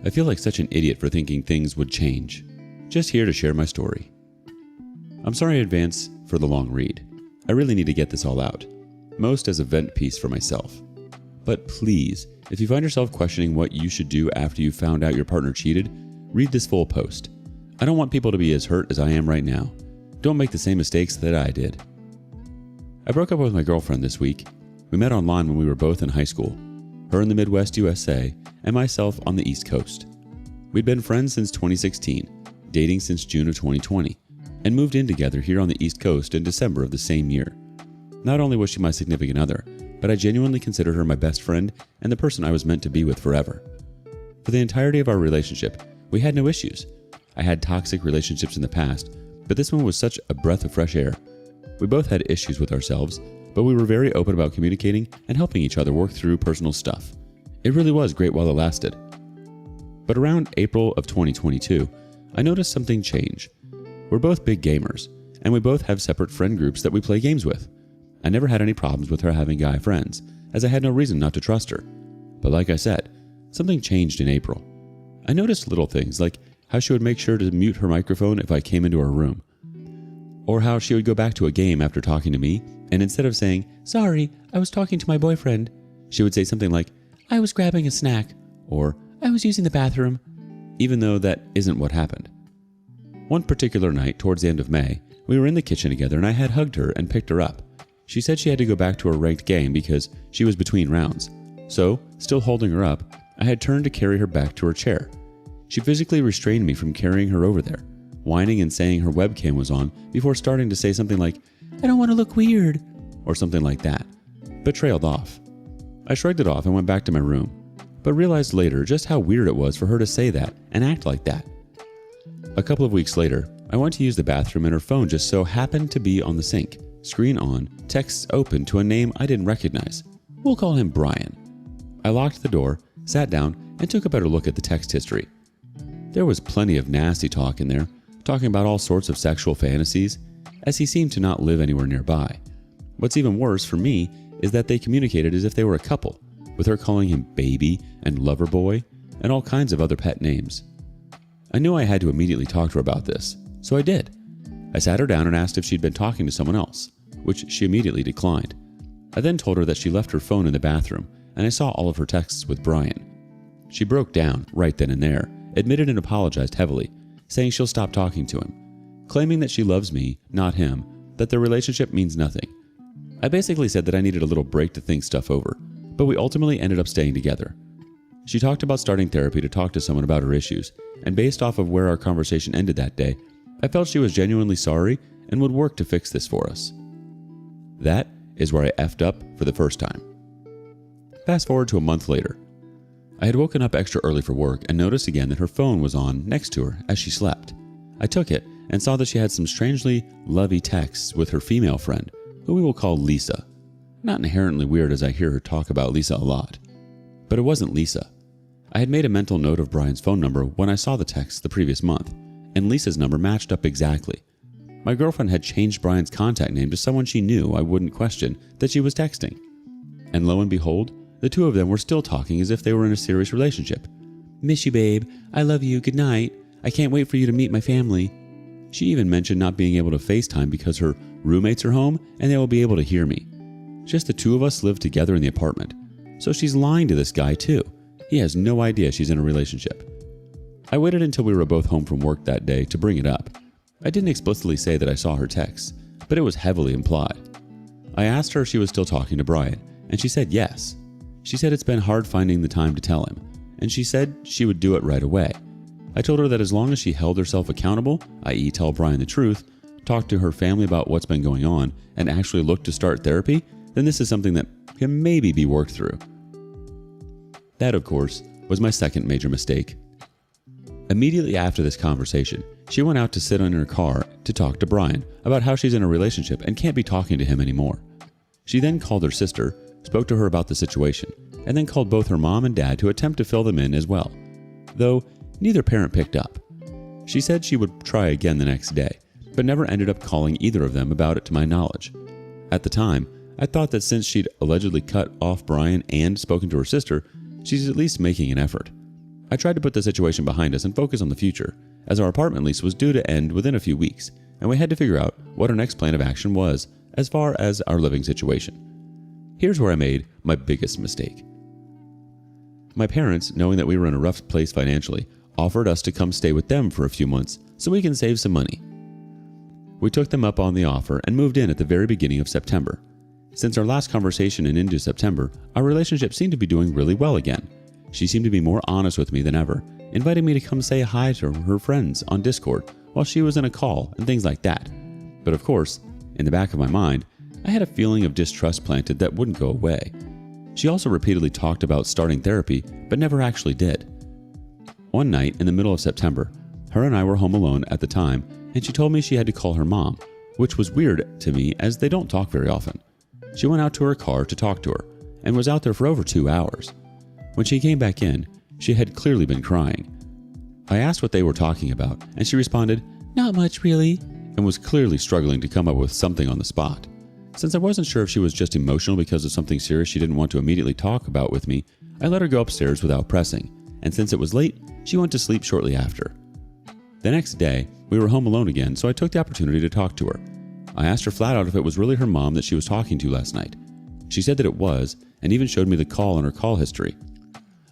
I feel like such an idiot for thinking things would change. Just here to share my story. I'm sorry in advance for the long read. I really need to get this all out, most as a vent piece for myself. But please, if you find yourself questioning what you should do after you found out your partner cheated, read this full post. I don't want people to be as hurt as I am right now. Don't make the same mistakes that I did. I broke up with my girlfriend this week. We met online when we were both in high school, her in the Midwest USA and myself on the East Coast. We'd been friends since 2016, dating since June of 2020, and moved in together here on the East Coast in December of the same year. Not only was she my significant other, but I genuinely considered her my best friend and the person I was meant to be with forever. For the entirety of our relationship, we had no issues. I had toxic relationships in the past, but this one was such a breath of fresh air. We both had issues with ourselves, but we were very open about communicating and helping each other work through personal stuff. It really was great while it lasted. But around April of 2022, I noticed something change. We're both big gamers, and we both have separate friend groups that we play games with. I never had any problems with her having guy friends, as I had no reason not to trust her. But like I said, something changed in April. I noticed little things like how she would make sure to mute her microphone if I came into her room, or how she would go back to a game after talking to me, and instead of saying, "Sorry, I was talking to my boyfriend," she would say something like, "I was grabbing a snack," or "I was using the bathroom," even though that isn't what happened. One particular night, towards the end of May, we were in the kitchen together and I had hugged her and picked her up. She said she had to go back to her ranked game because she was between rounds. So, still holding her up, I had turned to carry her back to her chair. She physically restrained me from carrying her over there, whining and saying her webcam was on before starting to say something like, "I don't want to look weird," or something like that, but trailed off. I shrugged it off and went back to my room, but realized later just how weird it was for her to say that and act like that. A couple of weeks later, I went to use the bathroom and her phone just so happened to be on the sink, screen on, texts open to a name I didn't recognize. We'll call him Brian. I locked the door, sat down, and took a better look at the text history. There was plenty of nasty talk in there, talking about all sorts of sexual fantasies, as he seemed to not live anywhere nearby. What's even worse for me is that they communicated as if they were a couple, with her calling him baby and lover boy, and all kinds of other pet names. I knew I had to immediately talk to her about this, so I did. I sat her down and asked if she'd been talking to someone else, which she immediately declined. I then told her that she left her phone in the bathroom, and I saw all of her texts with Brian. She broke down right then and there, admitted and apologized heavily, saying she'll stop talking to him, claiming that she loves me, not him, that their relationship means nothing. I basically said that I needed a little break to think stuff over, but we ultimately ended up staying together. She talked about starting therapy to talk to someone about her issues, and based off of where our conversation ended that day, I felt she was genuinely sorry and would work to fix this for us. That is where I effed up for the first time. Fast forward to a month later. I had woken up extra early for work and noticed again that her phone was on next to her as she slept. I took it and saw that she had some strangely lovey texts with her female friend, who we will call Lisa. Not inherently weird as I hear her talk about Lisa a lot. But it wasn't Lisa. I had made a mental note of Brian's phone number when I saw the text the previous month, and Lisa's number matched up exactly. My girlfriend had changed Brian's contact name to someone she knew I wouldn't question that she was texting. And lo and behold, the two of them were still talking as if they were in a serious relationship. "Miss you, babe. I love you. Good night. I can't wait for you to meet my family." She even mentioned not being able to FaceTime because her roommates are home and they will be able to hear me. Just the two of us live together in the apartment. So she's lying to this guy too. He has no idea she's in a relationship. I waited until we were both home from work that day to bring it up. I didn't explicitly say that I saw her texts, but it was heavily implied. I asked her if she was still talking to Brian, and she said yes. She said it's been hard finding the time to tell him, and she said she would do it right away. I told her that as long as she held herself accountable, i.e. tell Brian the truth, talk to her family about what's been going on, and actually look to start therapy, then this is something that can maybe be worked through. That, of course, was my second major mistake. Immediately after this conversation, she went out to sit in her car to talk to Brian about how she's in a relationship and can't be talking to him anymore. She then called her sister, spoke to her about the situation, and then called both her mom and dad to attempt to fill them in as well, though neither parent picked up. She said she would try again the next day, but never ended up calling either of them about it to my knowledge. At the time, I thought that since she'd allegedly cut off Brian and spoken to her sister, she's at least making an effort. I tried to put the situation behind us and focus on the future, as our apartment lease was due to end within a few weeks, and we had to figure out what our next plan of action was as far as our living situation. Here's where I made my biggest mistake. My parents, knowing that we were in a rough place financially, offered us to come stay with them for a few months so we can save some money. We took them up on the offer and moved in at the very beginning of September. Since our last conversation and into September, our relationship seemed to be doing really well again. She seemed to be more honest with me than ever, inviting me to come say hi to her friends on Discord while she was in a call and things like that. But of course, in the back of my mind, I had a feeling of distrust planted that wouldn't go away. She also repeatedly talked about starting therapy, but never actually did. One night in the middle of September, her and I were home alone at the time, and she told me she had to call her mom, which was weird to me as they don't talk very often. She went out to her car to talk to her, and was out there for over 2 hours. When she came back in, she had clearly been crying. I asked what they were talking about, and she responded, "Not much really," and was clearly struggling to come up with something on the spot. Since I wasn't sure if she was just emotional because of something serious she didn't want to immediately talk about with me, I let her go upstairs without pressing, and since it was late, she went to sleep shortly after. The next day, we were home alone again, so I took the opportunity to talk to her. I asked her flat out if it was really her mom that she was talking to last night. She said that it was, and even showed me the call on her call history.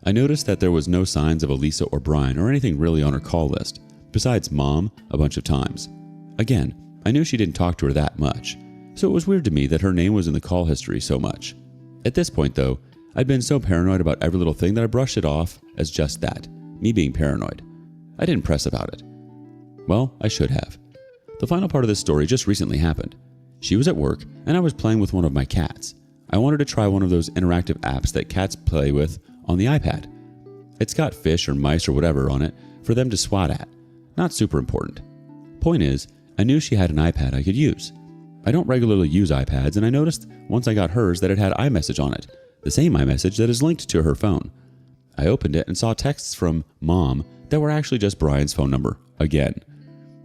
I noticed that there was no signs of Elisa or Brian or anything really on her call list, besides Mom a bunch of times. Again, I knew she didn't talk to her that much, so it was weird to me that her name was in the call history so much. At this point though, I'd been so paranoid about every little thing that I brushed it off as just that, me being paranoid. I didn't press about it. Well, I should have. The final part of this story just recently happened. She was at work and I was playing with one of my cats. I wanted to try one of those interactive apps that cats play with on the iPad. It's got fish or mice or whatever on it for them to swat at. Not super important. Point is, I knew she had an iPad I could use. I don't regularly use iPads, and I noticed once I got hers that it had iMessage on it, the same iMessage that is linked to her phone. I opened it and saw texts from Mom that were actually just Brian's phone number, again.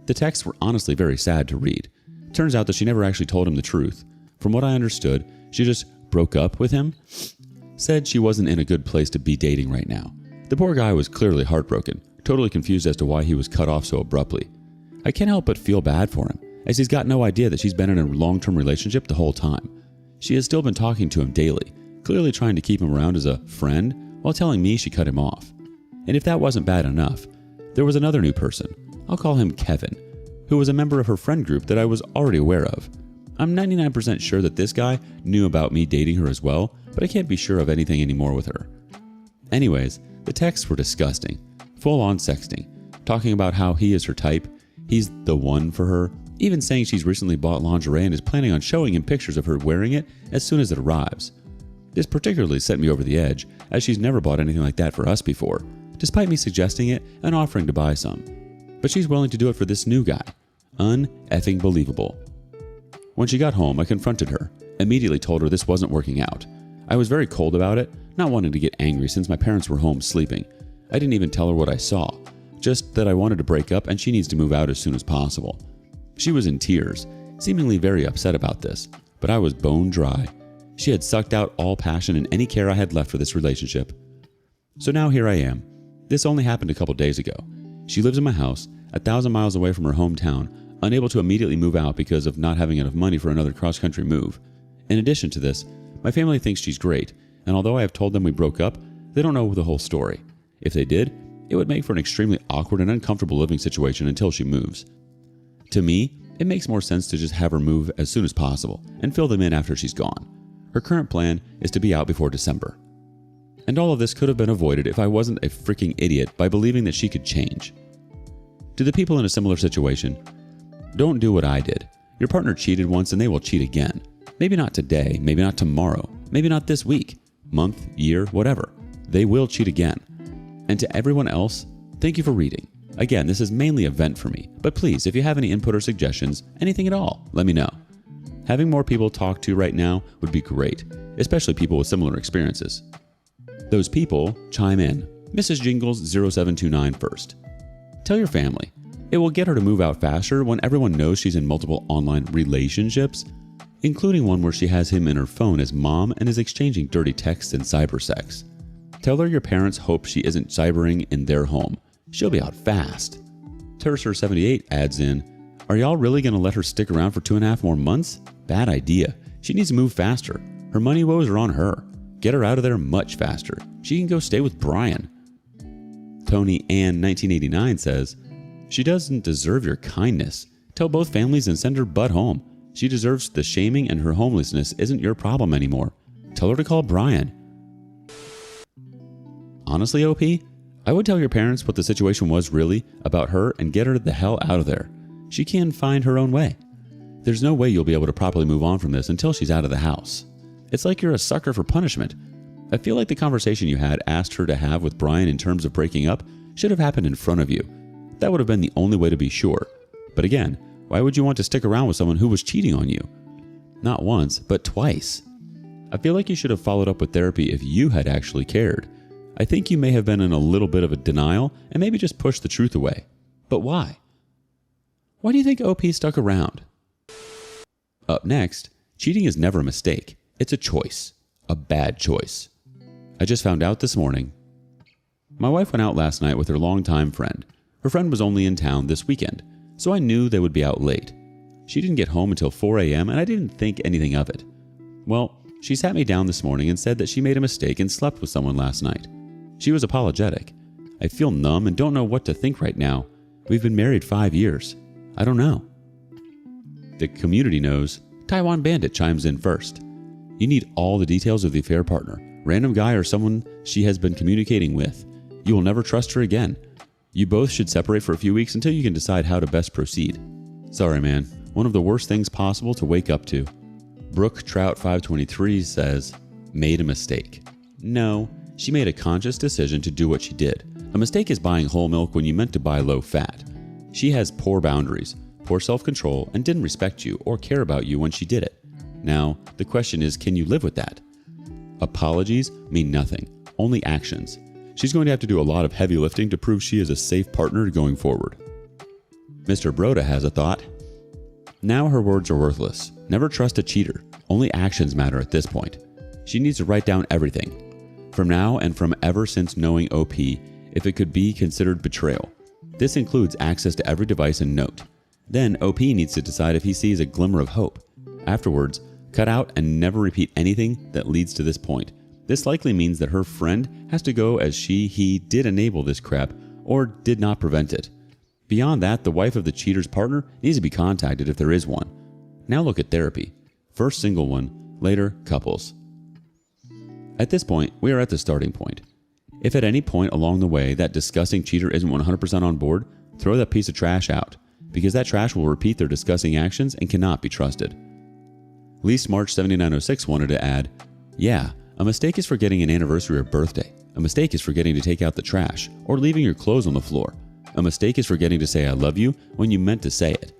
The texts were honestly very sad to read. Turns out that she never actually told him the truth. From what I understood, she just broke up with him, said she wasn't in a good place to be dating right now. The poor guy was clearly heartbroken, totally confused as to why he was cut off so abruptly. I can't help but feel bad for him, as he's got no idea that she's been in a long-term relationship the whole time. She has still been talking to him daily, clearly trying to keep him around as a friend, while telling me she cut him off. And if that wasn't bad enough, there was another new person, I'll call him Kevin, who was a member of her friend group that I was already aware of. I'm 99% sure that this guy knew about me dating her as well, but I can't be sure of anything anymore with her. Anyways, the texts were disgusting, full-on sexting, talking about how he is her type, he's the one for her, even saying she's recently bought lingerie and is planning on showing him pictures of her wearing it as soon as it arrives. This particularly sent me over the edge, as she's never bought anything like that for us before, despite me suggesting it and offering to buy some. But she's willing to do it for this new guy. Un-effing believable. When she got home, I confronted her, immediately told her this wasn't working out. I was very cold about it, not wanting to get angry since my parents were home sleeping. I didn't even tell her what I saw, just that I wanted to break up and she needs to move out as soon as possible. She was in tears, seemingly very upset about this, but I was bone dry. She had sucked out all passion and any care I had left for this relationship. So now here I am. This only happened a couple days ago. She lives in my house, 1,000 miles away from her hometown, unable to immediately move out because of not having enough money for another cross-country move. In addition to this, my family thinks she's great, and although I have told them we broke up, they don't know the whole story. If they did, it would make for an extremely awkward and uncomfortable living situation until she moves. To me, it makes more sense to just have her move as soon as possible and fill them in after she's gone. Her current plan is to be out before December. And all of this could have been avoided if I wasn't a freaking idiot by believing that she could change. To the people in a similar situation, don't do what I did. Your partner cheated once and they will cheat again. Maybe not today, maybe not tomorrow, maybe not this week, month, year, whatever. They will cheat again. And to everyone else, thank you for reading. Again, this is mainly a vent for me, but please, if you have any input or suggestions, anything at all, let me know. Having more people talk to right now would be great, especially people with similar experiences. Those people, chime in. Mrs. Jingles 0729 first. Tell your family. It will get her to move out faster when everyone knows she's in multiple online relationships, including one where she has him in her phone as Mom and is exchanging dirty texts and cybersex. Tell her your parents hope she isn't cybering in their home. She'll be out fast. Terser78 adds in, are y'all really going to let her stick around for 2.5 more months? Bad idea. She needs to move faster. Her money woes are on her. Get her out of there much faster. She can go stay with Brian. Tony Ann 1989 says, she doesn't deserve your kindness. Tell both families and send her butt home. She deserves the shaming, and her homelessness isn't your problem anymore. Tell her to call Brian. Honestly, OP, I would tell your parents what the situation was really about her and get her the hell out of there. She can find her own way. There's no way you'll be able to properly move on from this until she's out of the house. It's like you're a sucker for punishment. I feel like the conversation you had asked her to have with Brian in terms of breaking up should have happened in front of you. That would have been the only way to be sure. But again, why would you want to stick around with someone who was cheating on you? Not once, but twice. I feel like you should have followed up with therapy if you had actually cared. I think you may have been in a little bit of a denial and maybe just pushed the truth away. But why? Why do you think OP stuck around? Up next, cheating is never a mistake. It's a choice. A bad choice. I just found out this morning. My wife went out last night with her longtime friend. Her friend was only in town this weekend, so I knew they would be out late. She didn't get home until 4 a.m. and I didn't think anything of it. Well, she sat me down this morning and said that she made a mistake and slept with someone last night. She was apologetic. I feel numb and don't know what to think right now. We've been married 5 years. I don't know. The community knows. Taiwan Bandit chimes in first. You need all the details of the affair partner, random guy or someone she has been communicating with. You will never trust her again. You both should separate for a few weeks until you can decide how to best proceed. Sorry, man. One of the worst things possible to wake up to. Brooke Trout 523 says, made a mistake. No, she made a conscious decision to do what she did. A mistake is buying whole milk when you meant to buy low fat. She has poor boundaries, poor self-control, and didn't respect you or care about you when she did it. Now, the question is, can you live with that? Apologies mean nothing, only actions. She's going to have to do a lot of heavy lifting to prove she is a safe partner going forward. Mr. Broda has a thought. Now her words are worthless. Never trust a cheater. Only actions matter at this point. She needs to write down everything. From now and from ever since knowing OP, if it could be considered betrayal. This includes access to every device and note. Then OP needs to decide if he sees a glimmer of hope. Afterwards, cut out and never repeat anything that leads to this point. This likely means that her friend has to go as he did enable this crap or did not prevent it. Beyond that, the wife of the cheater's partner needs to be contacted if there is one. Now look at therapy. First single one, later couples. At this point, we are at the starting point. If at any point along the way that disgusting cheater isn't 100% on board, throw that piece of trash out, because that trash will repeat their disgusting actions and cannot be trusted. Least March 7906 wanted to add, yeah, a mistake is forgetting an anniversary or birthday. A mistake is forgetting to take out the trash or leaving your clothes on the floor. A mistake is forgetting to say I love you when you meant to say it.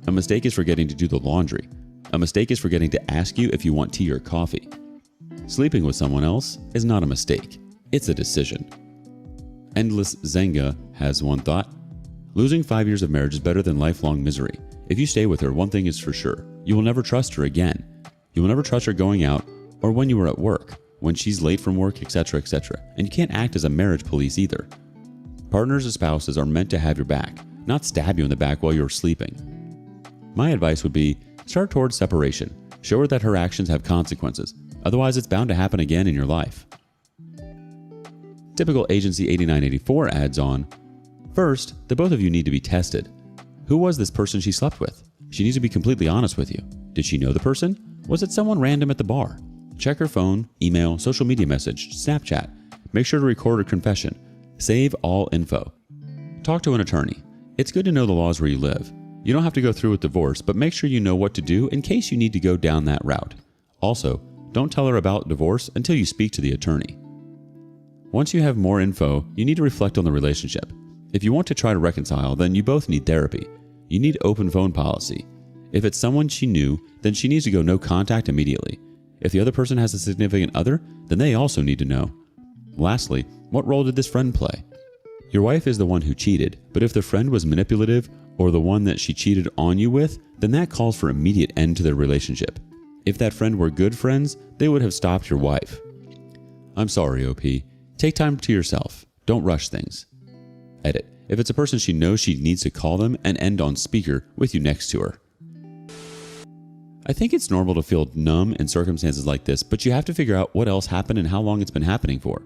A mistake is forgetting to do the laundry. A mistake is forgetting to ask you if you want tea or coffee. Sleeping with someone else is not a mistake. It's a decision. Endless Zenga has one thought. Losing 5 years of marriage is better than lifelong misery. If you stay with her, one thing is for sure. You will never trust her again. You will never trust her going out or when you are at work, when she's late from work, etc., etc. And you can't act as a marriage police either. Partners or spouses are meant to have your back, not stab you in the back while you're sleeping. My advice would be, start towards separation. Show her that her actions have consequences. Otherwise, it's bound to happen again in your life. Typical Agency 8984 adds on, first, the both of you need to be tested. Who was this person she slept with? She needs to be completely honest with you. Did she know the person? Was it someone random at the bar? Check her phone, email, social media message, Snapchat. Make sure to record her confession. Save all info. Talk to an attorney. It's good to know the laws where you live. You don't have to go through with divorce, but make sure you know what to do in case you need to go down that route. Also, don't tell her about divorce until you speak to the attorney. Once you have more info, you need to reflect on the relationship. If you want to try to reconcile, then you both need therapy. You need open phone policy. If it's someone she knew, then she needs to go no contact immediately. If the other person has a significant other, then they also need to know. Lastly, what role did this friend play? Your wife is the one who cheated, but if the friend was manipulative or the one that she cheated on you with, then that calls for immediate end to their relationship. If that friend were good friends, they would have stopped your wife. I'm sorry, OP. Take time to yourself. Don't rush things. Edit. If it's a person she knows, she needs to call them and end on speaker with you next to her. I think it's normal to feel numb in circumstances like this, but you have to figure out what else happened and how long it's been happening for.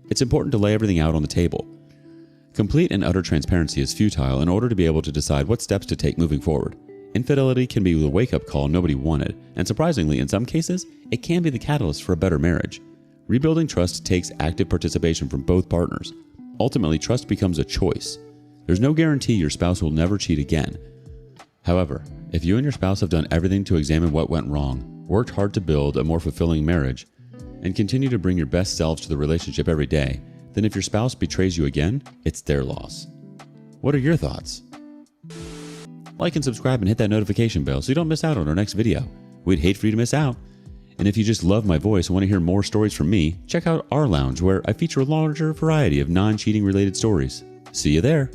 It's important to lay everything out on the table. Complete and utter transparency is futile in order to be able to decide what steps to take moving forward. Infidelity can be the wake-up call nobody wanted, and surprisingly, in some cases, it can be the catalyst for a better marriage. Rebuilding trust takes active participation from both partners. Ultimately, trust becomes a choice. There's no guarantee your spouse will never cheat again. However, if you and your spouse have done everything to examine what went wrong, worked hard to build a more fulfilling marriage, and continue to bring your best selves to the relationship every day, then if your spouse betrays you again, it's their loss. What are your thoughts? Like and subscribe and hit that notification bell so you don't miss out on our next video. We'd hate for you to miss out. And if you just love my voice and want to hear more stories from me, check out our lounge where I feature a larger variety of non-cheating related stories. See you there.